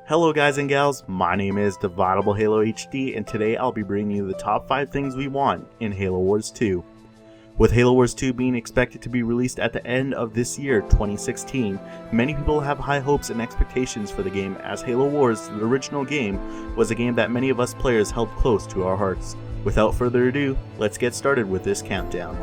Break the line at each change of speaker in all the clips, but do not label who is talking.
Hello guys and gals, my name is DividableHalo HD, and today I'll be bringing you the top 5 things we want in Halo Wars 2. With Halo Wars 2 being expected to be released at the end of this year, 2016, many people have high hopes and expectations for the game, as Halo Wars, the original game, was a game that many of us players held close to our hearts. Without further ado, let's get started with this countdown.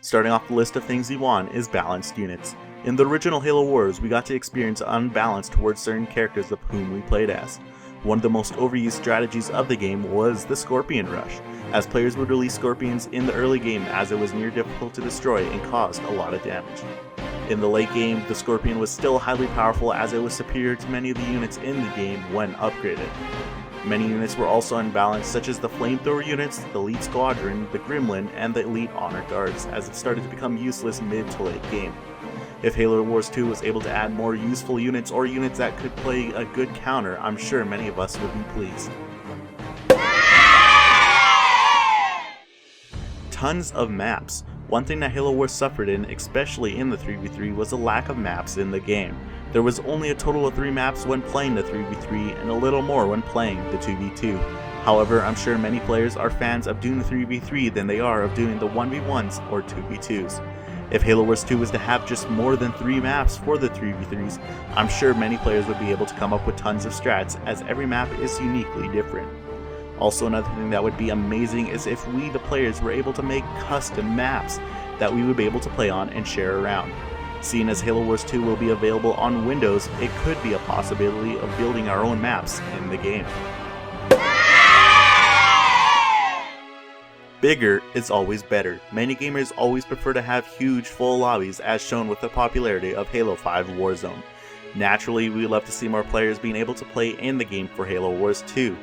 Starting off the list of things we want is balanced units. In the original Halo Wars, we got to experience unbalance towards certain characters of whom we played as. One of the most overused strategies of the game was the Scorpion Rush, as players would release Scorpions in the early game as it was near difficult to destroy and caused a lot of damage. In the late game, the Scorpion was still highly powerful as it was superior to many of the units in the game when upgraded. Many units were also unbalanced, such as the Flamethrower units, the Elite Squadron, the Gremlin, and the Elite Honor Guards, as it started to become useless mid to late game. If Halo Wars 2 was able to add more useful units or units that could play a good counter, I'm sure many of us would be pleased. Tons of maps. One thing that Halo Wars suffered in, especially in the 3v3, was the lack of maps in the game. There was only a total of 3 maps when playing the 3v3 and a little more when playing the 2v2. However, I'm sure many players are fans of doing the 3v3 than they are of doing the 1v1s or 2v2s. If Halo Wars 2 was to have just more than 3 maps for the 3v3s, I'm sure many players would be able to come up with tons of strats, as every map is uniquely different. Also, another thing that would be amazing is if we, the players, were able to make custom maps that we would be able to play on and share around. Seeing as Halo Wars 2 will be available on Windows, it could be a possibility of building our own maps in the game. Bigger is always better. Many gamers always prefer to have huge full lobbies, as shown with the popularity of Halo 5 Warzone. Naturally, we would love to see more players being able to play in the game for Halo Wars 2.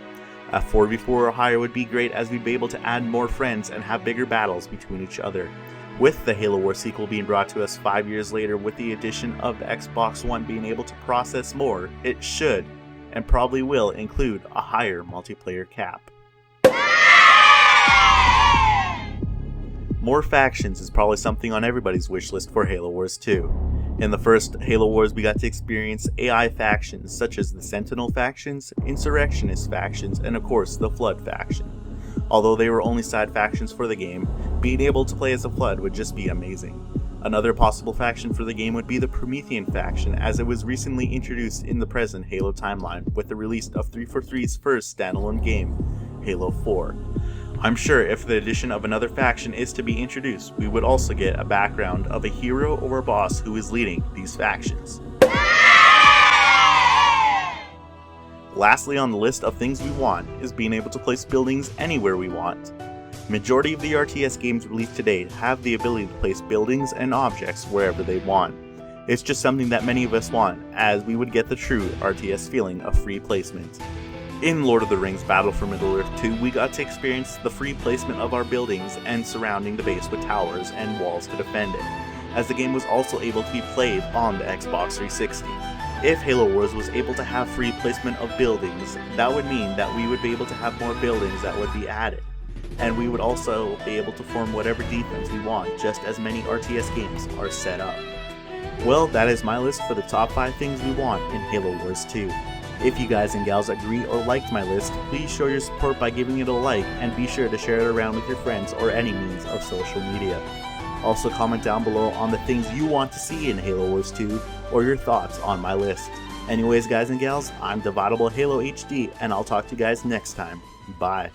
A 4v4 or higher would be great, as we'd be able to add more friends and have bigger battles between each other. With the Halo Wars sequel being brought to us 5 years later, with the addition of the Xbox One being able to process more, it should, and probably will, include a higher multiplayer cap. More factions is probably something on everybody's wish list for Halo Wars 2. In the first Halo Wars, we got to experience AI factions such as the Sentinel factions, Insurrectionist factions, and of course the Flood faction. Although they were only side factions for the game, being able to play as a Flood would just be amazing. Another possible faction for the game would be the Promethean faction, as it was recently introduced in the present Halo timeline with the release of 343's first standalone game, Halo 4. I'm sure if the addition of another faction is to be introduced, we would also get a background of a hero or a boss who is leading these factions. Lastly on the list of things we want is being able to place buildings anywhere we want. Majority of the RTS games released today have the ability to place buildings and objects wherever they want. It's just something that many of us want, as we would get the true RTS feeling of free placement. In Lord of the Rings Battle for Middle-earth 2, we got to experience the free placement of our buildings and surrounding the base with towers and walls to defend it, as the game was also able to be played on the Xbox 360. If Halo Wars was able to have free placement of buildings, that would mean that we would be able to have more buildings that would be added, and we would also be able to form whatever defense we want, just as many RTS games are set up. Well, that is my list for the top 5 things we want in Halo Wars 2. If you guys and gals agree or liked my list, please show your support by giving it a like, and be sure to share it around with your friends or any means of social media. Also comment down below on the things you want to see in Halo Wars 2 or your thoughts on my list. Anyways guys and gals, I'm DividableHalo HD, and I'll talk to you guys next time. Bye.